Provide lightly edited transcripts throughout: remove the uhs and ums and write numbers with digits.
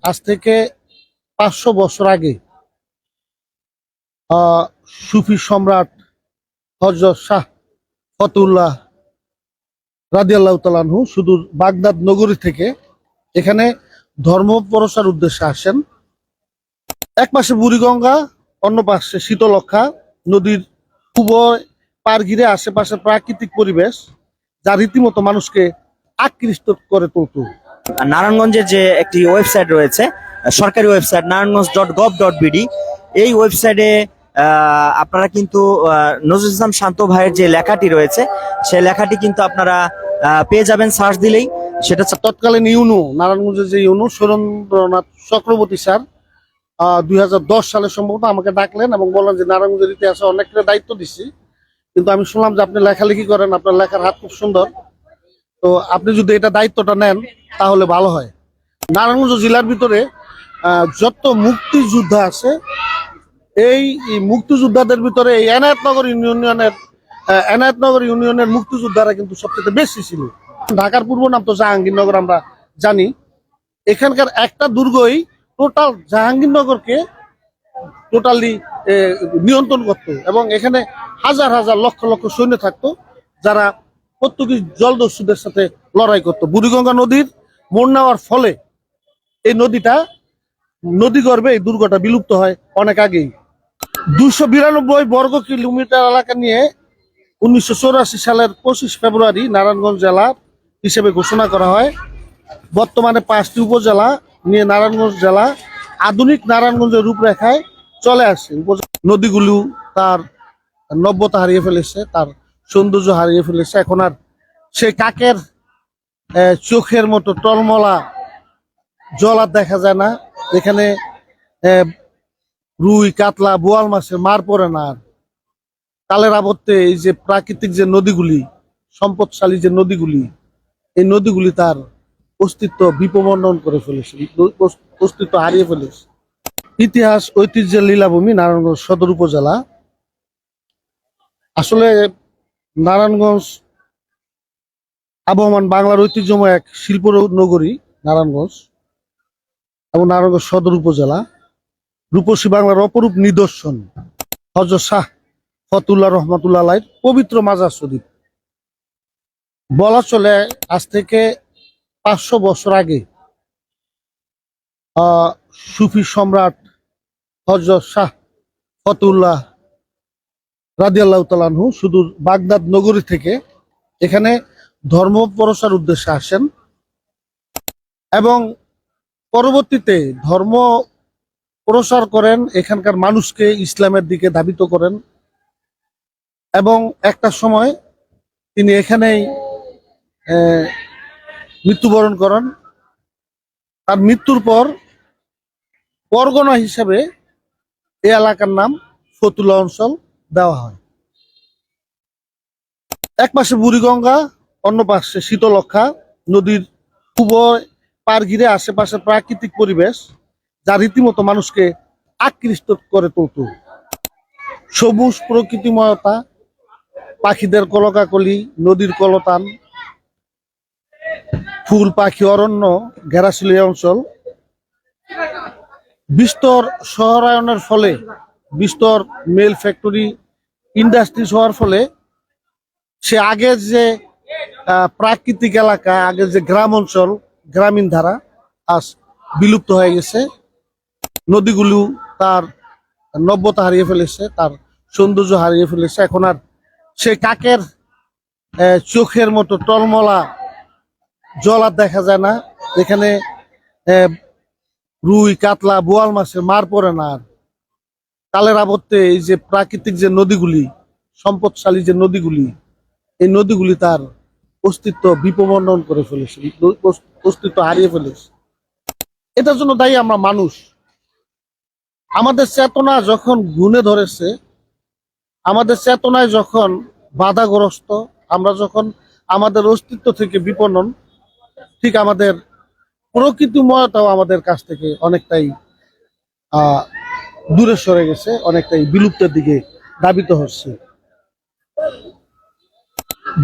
আজ থেকে 500 বছর আগে সুফি সম্রাট হযরত শাহ ফতুল্লাহ রাদিয়াল্লাহু তাআলা আনহু সুদূর বাগদাদ নগরী থেকে এখানে ধর্ম প্রসার উদ্দেশ্যে আসেন। এক পাশে বুড়িগঙ্গা, অন্য পাশে শীতলক্ষা নদীর উভয় পার ঘিরে আশেপাশে প্রাকৃতিক পরিবেশ যা রীতিমতো মানুষকে আকৃষ্ট করে তুলত। নারায়ণগঞ্জের যে একটি ওয়েবসাইট রয়েছে, সরকারি ওয়েবসাইট naranganj.gov.bd, এই ওয়েবসাইটে আপনারা কিন্তু নজরুল ইসলাম শান্ত ভাইয়ের যে লেখাটি রয়েছে সেই লেখাটি কিন্তু আপনারা পেয়ে যাবেন সার্চ দিলেই। সেটা তৎকালীন ইউনু, নারায়ণগঞ্জের যে ইউনু সুরেন্দ্রনাথ চক্রবর্তী স্যার 2010 সালে সম্ভবত আমাকে ডাকলেন এবং বললেন যে নারায়ণগঞ্জের ইতিহাসে অনেকটা দায়িত্ব দিচ্ছি, কিন্তু আমি শুনলাম যে আপনি লেখালেখি করেন, আপনার লেখার হাত খুব সুন্দর, তো আপনি যদি এটা দায়িত্বটা নেন তাহলে ভালো হয়। নারায়ণগঞ্জ জেলার ভিতরে যত মুক্তিযোদ্ধা আছে, এই মুক্তিযোদ্ধাদের ভিতরে এই এনায়েতনগর ইউনিয়নের মুক্তিযোদ্ধারা কিন্তু সবচেয়ে বেশি ছিল। ঢাকার পূর্ব নাম তো জাহাঙ্গীরনগর, আমরা জানি। এখানকার একটা দুর্গই টোটাল জাহাঙ্গীরনগরকে টোটালি নিয়ন্ত্রণ করত এবং এখানে হাজার হাজার লক্ষ লক্ষ সৈন্য থাকতো যারা পর্তুগিজ জলদস্যুদের সাথে লড়াই করত। বুড়িগঙ্গা নদীর মোড় নেওয়ার ফলে এই নদী গর্ভে এই দুর্গটা বিলুপ্ত হয় অনেক আগেই। 292 বর্গ কিলোমিটার এলাকা নিয়ে 1984 সালের 25 ফেব্রুয়ারি নারায়ণগঞ্জ জেলা হিসেবে ঘোষণা করা হয়। বর্তমানে 5টি উপজেলা নিয়ে নারায়ণগঞ্জ জেলা আধুনিক নারায়ণগঞ্জের রূপরেখায় চলে আসে। নদীগুলো তার নব্যতা হারিয়ে ফেলেছে, তার সৌন্দর্য হারিয়ে ফেলেছে। এখন আর সেই কাকের চোখের মতো টলমলা জল আর দেখা যায় না। এখানে রুই, কাতলা, বোয়াল মাছের মার পড়ে না। আর কালের আবর্তে এই যে প্রাকৃতিক যে নদীগুলি, সম্পদশালী যে নদীগুলি, এই নদীগুলি তার অস্তিত্ব বিপমন্ডন করে ফেলেছে, অস্তিত্ব হারিয়ে ফেলেছে। ইতিহাস ঐতিহ্যের লীলাভূমি নারায়ণগঞ্জ সদর উপজেলা। আসলে নারায়ণগঞ্জ আবহমান বাংলার ঐতিহ্যময় এক শিল্প নগরী নারায়ণগঞ্জ এবং নারায়ণগঞ্জ সদর উপজেলা রূপসী বাংলার অপরূপ নিদর্শন হযরত শাহ ফতুল্লাহ রহমাতুল্লাহ আলাইহির পবিত্র মাজার শরীফ। বলা চলে আজ থেকে 500 বছর আগে সুফি সম্রাট হযরত শাহ ফতুল্লাহ রাদিয়াল্লাহু তাআলা আনহু সুদূর বাগদাদ নগরী থেকে এখানে ধর্ম প্রসার উদ্দেশ্যে আসেন এবং পরবর্তীতে ধর্ম প্রসার করেন, এখানকার মানুষকে ইসলামের দিকে ধাবিত করেন এবং একটা সময় তিনি এখানেই মৃত্যুবরণ করেন। তার মৃত্যুর পর পরগনা হিসেবে এই এলাকার নাম ফতুল্লা অঞ্চল দেওয়া হয়। এক পাশে বুড়িগঙ্গা, অন্য পাশে শীতলক্ষা নদীর উভয় পার ঘিরে আশেপাশে প্রাকৃতিক পরিবেশ যা রীতিমতো মানুষকে আকৃষ্ট করে তুলত। সবুজ প্রকৃতিময়তা, পাখিদের কলকাকলি, নদীর কলতান, ফুল পাখি অরণ্য ঘেরা ছিল এই অঞ্চল। বিস্তর শহরায়নের ফলে, বিস্তর মেল ফ্যাক্টরি ইন্ডাস্ট্রিজ হওয়ার ফলে সে আগের যে প্রাকৃতিক এলাকা, আগের যে গ্রাম অঞ্চল, গ্রামীণ ধারা আজ বিলুপ্ত হয়ে গেছে। নদীগুলো তার নব্যতা হারিয়ে ফেলেছে, তার সৌন্দর্য হারিয়ে ফেলেছে। এখন আর সে কাকের চোখের মতো টলমলা জল আর দেখা যায় না। এখানে রুই, কাতলা, বোয়াল মাছের মার পড়ে না। আর কালের আবর্তে এই যে প্রাকৃতিক যে নদীগুলি, সম্পদশালী যে নদীগুলি, এই নদীগুলি তার অস্তিত্ব বিপমন্ডন করে ফেলেছে, অস্তিত্ব হারিয়ে ফেলেছে। এটার জন্য দায়ী আমরা মানুষ। আমাদের চেতনা যখন গুণে ধরেছে, আমাদের চেতনায় যখন বাধাগ্রস্ত, আমরা যখন আমাদের অস্তিত্ব থেকে বিপণন, ঠিক আমাদের প্রকৃতিময়তাও আমাদের কাছ থেকে অনেকটাই দূরে সরে গেছে, অনেকটাই বিলুপ্তের দিকে ধাবিত হচ্ছে।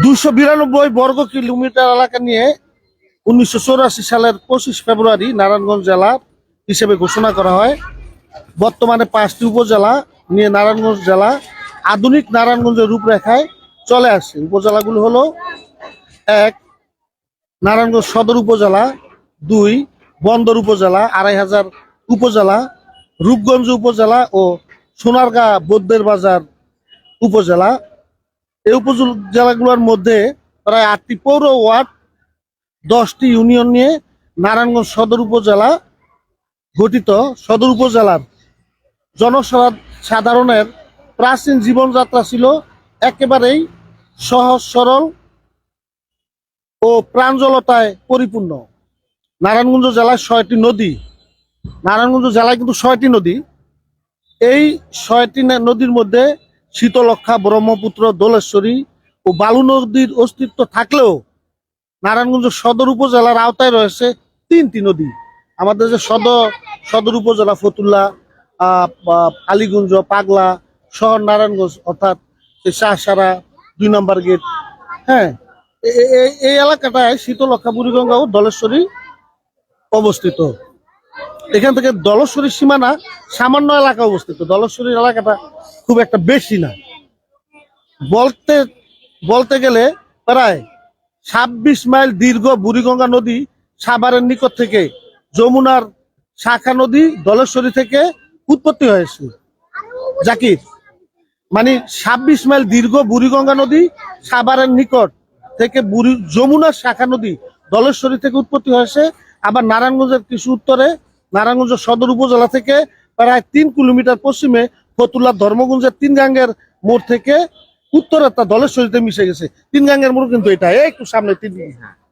292 বর্গ কিলোমিটার এলাকা নিয়ে 1984 সালের 25 ফেব্রুয়ারি নারায়ণগঞ্জ জেলা হিসেবে ঘোষণা করা হয়। বর্তমানে 5টি উপজেলা নিয়ে নারায়ণগঞ্জ জেলা আধুনিক নারায়ণগঞ্জের রূপরেখায় চলে আসছে। উপজেলাগুলো হলো: 1 নারায়ণগঞ্জ সদর উপজেলা, 2 বন্দর উপজেলা, 2500 উপজেলা, রূপগঞ্জ উপজেলা ও সোনারগাঁ বৌদ্ধের বাজার উপজেলা। এই উপজেলাগুলোর মধ্যে প্রায় 8টি পৌর ওয়ার্ড, 10টি ইউনিয়ন নিয়ে নারায়ণগঞ্জ সদর উপজেলা গঠিত। সদর উপজেলার জনসাধারণের প্রাচীন জীবনযাত্রা ছিল একেবারেই সহজ সরল ও প্রাঞ্জলতায় পরিপূর্ণ। নারায়ণগঞ্জ জেলায় 6টি নদী। নারায়ণগঞ্জ জেলায় কিন্তু 6টি নদী। এই 6টি নদীর মধ্যে শীতলক্ষা, ব্রহ্মপুত্র, দোলেশ্বরী ও বালু নদীর অস্তিত্ব থাকলেও নারায়ণগঞ্জ সদর উপজেলার আওতায় রয়েছে 3টি নদী। আমাদের যে সদর উপজেলা ফতুল্লা, আলীগঞ্জ, পাগলা, শহর নারায়ণগঞ্জ অর্থাৎ শাহসারা 2 নম্বর গেট, হ্যাঁ, এই এলাকাটায় শীতলক্ষা, বুড়িগঙ্গা ও দলেশ্বরী অবস্থিত। এখান থেকে দলেশ্বরীর সীমানা সামান্য এলাকা অবস্থিত। দলেশ্বরীর এলাকাটা খুব একটা বেশি না, বলতে গেলে প্রায় 26 মাইল দীর্ঘ বুড়িগঙ্গা নদী সাভারের নিকট থেকে যমুনার শাখা নদী দলেশ্বরী থেকে উৎপত্তি হয়েছে। জাকির, মানে 26 মাইল দীর্ঘ বুড়িগঙ্গা নদী সাভারের নিকট থেকে যমুনার শাখা নদী দলেশ্বরী থেকে উৎপত্তি হয়েছে। আবার নারায়ণগঞ্জের কিছু উত্তরে নারায়ণগঞ্জ সদর উপজেলা থেকে প্রায় 3 কিলোমিটার পশ্চিমে ফতুল্লা ধর্মগঞ্জের 3 গাঙ্গের মোড় থেকে উত্তরে তা দলেশ্বরীতে মিশে গেছে। 3 গাঙ্গের মোড় কিন্তু এটা একটু সামনে,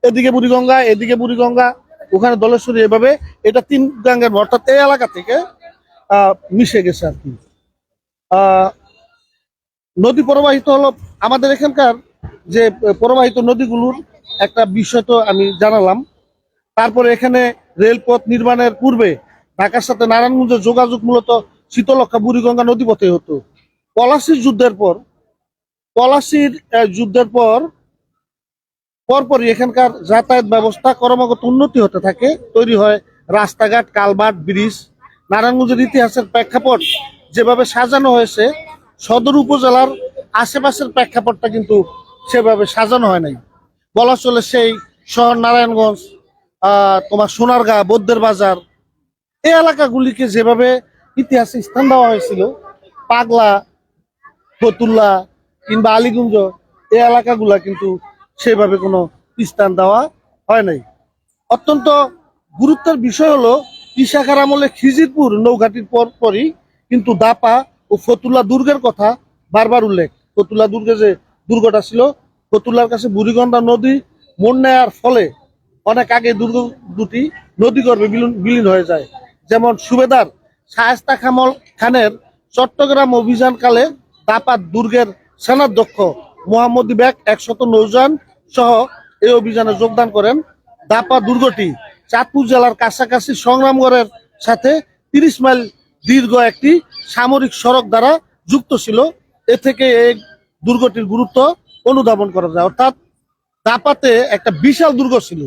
এদিকে বুড়িগঙ্গা, এদিকে বুড়িগঙ্গা, ওখানে দলেশ্বরী, এভাবে এটা 3 গাঙ্গের মোড়, অর্থাৎ এই এলাকা থেকে মিশে গেছে আর কি। নদী প্রবাহিত হলো আমাদের এখানকার যে প্রবাহিত নদীগুলোর একটা বিষয় তো আমি জানালাম। তারপরে এখানে রেলপথ নির্মাণের পূর্বে ঢাকার সাথে নারায়ণগঞ্জের যোগাযোগ মূলত শীতলক্ষা, বুড়িগঙ্গা নদীপথে হতো। পলাশির যুদ্ধের পরপরই এখানকার যাতায়াত ব্যবস্থা ক্রমাগত উন্নতি হতে থাকে। তৈরি হয় রাস্তাঘাট, কালভার্ট, ব্রিজ। নারায়ণগঞ্জের ইতিহাসের প্রেক্ষাপট যেভাবে সাজানো হয়েছে, সদর উপজেলার আশেপাশের প্রেক্ষাপটটা কিন্তু সেভাবে সাজানো হয় নাই। বলা চলে সেই শহর নারায়ণগঞ্জ, তোমার সোনারগাঁ, বৌদ্ধের বাজার, এই এলাকাগুলিকে যেভাবে ইতিহাসে স্থান দেওয়া হয়েছিল, পাগলা, ফতুল্লা কিংবা আলীগঞ্জ, এই এলাকাগুলা কিন্তু সেভাবে কোনো স্থান দেওয়া হয় নাই। অত্যন্ত গুরুত্বের বিষয় হলো ইশাখার আমলে খিজিরপুর নৌঘাটির পরপরই কিন্তু দাপা ও ফতুল্লা দুর্গের কথা বারবার উল্লেখ। ফতুল্লা দুর্গে যে দুর্গটা ছিল, ফতুল্লার কাছে বুড়িগঙ্গা নদী মোড় নেয়ার ফলে অনেক আগে দুর্গ দুটি নদীগর্ভে বিলীন হয়ে যায়। যেমন সুবেদার শায়েস্তা খানের চট্টগ্রাম অভিযানকালে দাপা দুর্গের সেনাধ্যক্ষ মোহাম্মদ বেগ 100 নৌযান সহ এই অভিযানে যোগদান করেন। দাপা দুর্গটি চাঁদপুর জেলার কাছাকাছি সংগ্রামগড়ের সাথে 30 মাইল দীর্ঘ একটি সামরিক সড়ক দ্বারা যুক্ত ছিল। এ থেকে এই দুর্গটির গুরুত্ব অনুধাবন করা যায়। অর্থাৎ দাপাতে একটা বিশাল দুর্গ ছিল।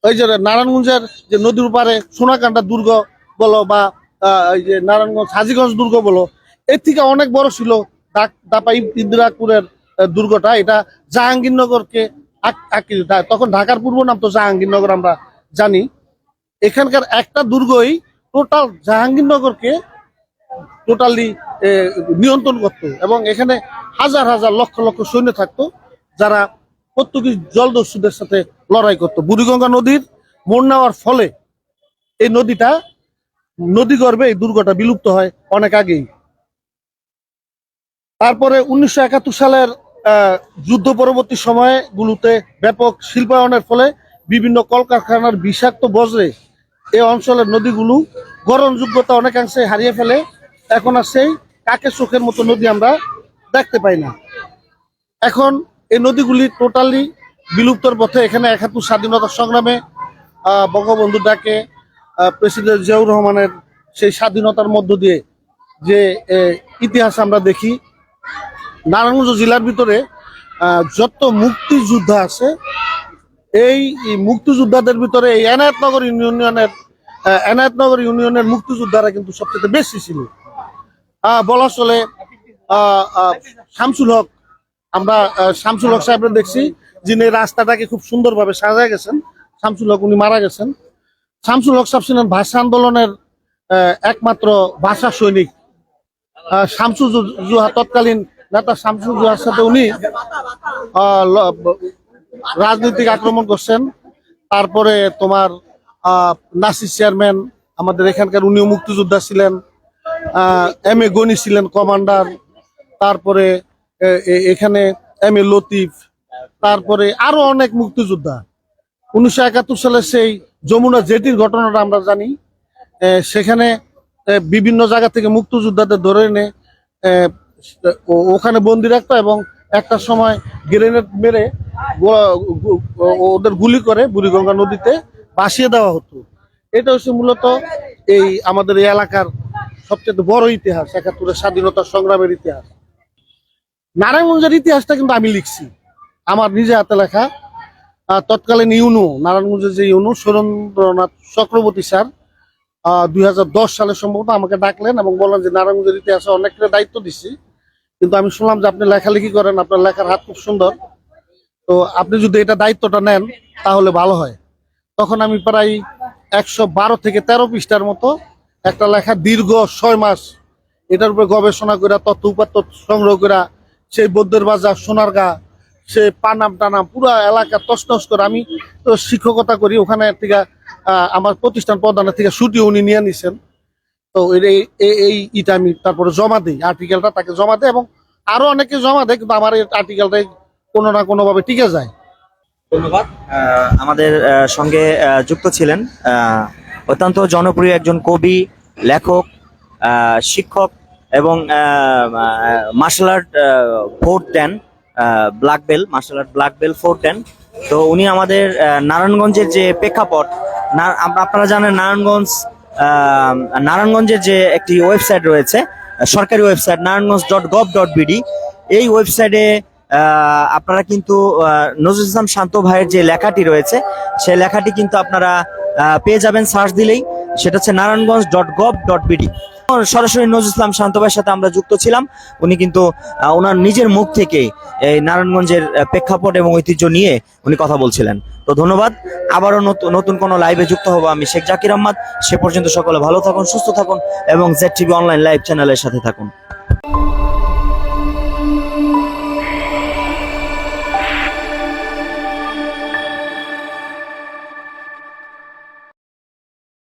ওই যে নারায়ণগঞ্জের যে নদীর পারে সোনাকান্দা দুর্গ বলো বা এই যে নারায়ণগঞ্জ হাজীগঞ্জ দুর্গ বলো, এর থেকে অনেক বড় ছিল দাপা ইন্দিরাপুরের দুর্গটা। এটা জাহাঙ্গীরনগরকে তখন ঢাকার পূর্ব নাম তো জাহাঙ্গীরনগর আমরা জানি। এখানকার একটা দুর্গই টোটাল জাহাঙ্গীরনগরকে টোটালি নিয়ন্ত্রণ করতো এবং এখানে হাজার হাজার লক্ষ লক্ষ সৈন্য থাকতো যারা পর্তুগিজ জলদস্যুদের সাথে লড়াই করতো। বুড়িগঙ্গা নদীর মোড় নেওয়ার ফলে এই নদীগর্ভে এই দুর্গটা বিলুপ্ত হয় অনেক আগেই। তারপরে 1971 সালের যুদ্ধ পরবর্তী সময়গুলোতে ব্যাপক শিল্পায়নের ফলে বিভিন্ন কলকারখানার বিষাক্ত বজ্রে এই অঞ্চলের নদীগুলো গ্রহণযোগ্যতা অনেকাংশে হারিয়ে ফেলে। এখন আর সেই কাকের চোখের মতো নদী আমরা দেখতে পাই না। এখন এই নদীগুলি টোটালি বিলুপ্তর পথে। এখানে 71 স্বাধীনতা সংগ্রামে বঙ্গবন্ধু ডাকে প্রেসিডেন্ট জিয়াউর রহমানের সেই স্বাধীনতার মধ্য দিয়ে যে ইতিহাস আমরা দেখি, নারায়ণগঞ্জ জেলার ভিতরে যত মুক্তিযোদ্ধা আছে, এই মুক্তিযোদ্ধাদের ভিতরে এই এনায়েতনগর ইউনিয়নের এনায়েতনগর ইউনিয়নের মুক্তিযোদ্ধারা কিন্তু সবচেয়ে বেশি ছিল। বলা চলে শামসুল হক, আমরা শামসুল হক সাহেবের দেখছি, যিনি এই রাস্তাটাকে খুব সুন্দরভাবে সাজায় গেছেন। শামসুল হক উনি মারা গেছেন। শামসুল হক সাহেব ছিলেন ভাষা আন্দোলনের একমাত্র ভাষা সৈনিক। শামসু জুহা, তৎকালীন নেতা শামসু জুহার সাথে উনি রাজনৈতিক আক্রমণ করছেন। তারপরে তোমার নাসির চেয়ারম্যান আমাদের এখানকার, উনিও মুক্তিযোদ্ধা ছিলেন। এম এ গনি ছিলেন কমান্ডার। তারপরে এখানে এম এ লতিফ, তারপরে আরো অনেক মুক্তিযোদ্ধা। 1971 সালে সেই যমুনা জেটির ঘটনাটা আমরা জানি। সেখানে বিভিন্ন জায়গা থেকে মুক্তিযোদ্ধাদের ধরে এনে ওখানে বন্দি রাখতো এবং একটা সময় গ্রেনেড মেরে ওদের গুলি করে বুড়িগঙ্গা নদীতে ভাসিয়ে দেওয়া হতো। এটা হচ্ছে মূলত এই আমাদের এই এলাকার সবচেয়ে বড় ইতিহাস, 71-এর স্বাধীনতা সংগ্রামের ইতিহাস। নারায়ণগঞ্জের ইতিহাসটা কিন্তু আমি লিখছি, আমার নিজে হাতে লেখা। তৎকালীন ইউনো, নারায়ণগঞ্জের যে ইউনো সুরেন্দ্রনাথ চক্রবর্তী স্যার 2010 সালে সম্ভবত আমাকে ডাকলেন এবং বললেন যে নারায়ণগঞ্জের ইতিহাসে অনেকটা দায়িত্ব দিচ্ছি, কিন্তু আমি শুনলাম যে আপনি লেখালেখি করেন, আপনার লেখার হাত খুব সুন্দর, তো আপনি যদি এটা দায়িত্বটা নেন তাহলে ভালো হয়। তখন আমি প্রায় 112 থেকে 13 পৃষ্ঠার মতো একটা লেখা, দীর্ঘ 6 মাস এটার উপরে গবেষণা করে, তথ্য উপাত্ত সংগ্রহ করে, সেই বৌদ্ধের বাজার, সোনারগাঁ, সে পানাম টানাম পুরা এলাকা তছনছ করে, আমি তো শিক্ষকতা করি, ওখানে থেকে আমার প্রতিষ্ঠান প্রধানের থেকে ছুটি উনি নিয়ে নিছেন। তো এইটা আমি তারপরে জমা দিই, আর্টিকেলটা তাকে জমা দেয় এবং আরো অনেকে জমা দেয়, কিন্তু আমার এই আর্টিকেলটাই কোনো না কোনো ভাবে টিকে যায়। ধন্যবাদ। আমাদের সঙ্গে যুক্ত ছিলেন অত্যন্ত জনপ্রিয় একজন কবি, লেখক, শিক্ষক এবং martial art fourth dan, black belt, martial art black belt fourth dan. তো উনি আমাদের নারায়ণগঞ্জের যে প্রেক্ষাপট, আপনারা জানেন নারায়ণগঞ্জের যে একটি ওয়েবসাইট রয়েছে, সরকারি ওয়েবসাইট naranganj.gov.bd, এই ওয়েবসাইটে আপনারা কিন্তু নজরুল ইসলাম শান্ত ভাইয়ের যে লেখাটি রয়েছে সেই লেখাটি কিন্তু আপনারা পেয়ে যাবেন সার্চ দিলেই। সেটা হচ্ছে naranganj.gov.bd। সরাসরি নজরুল ইসলাম শান্ত ভাইয়ের সাথে আমরা যুক্ত ছিলাম। উনি কিন্তু ওনার নিজের মুখ থেকে এই নারায়ণগঞ্জের প্রেক্ষাপট এবং ঐতিহ্য নিয়ে উনি কথা বলছিলেন। তো ধন্যবাদ। আবারও নতুন কোনো লাইভে যুক্ত হবো আমি, শেখ জাকির আহমদ। সে পর্যন্ত সকলে ভালো থাকুন, সুস্থ থাকুন এবং ZTV অনলাইন লাইভ চ্যানেলের সাথে থাকুন।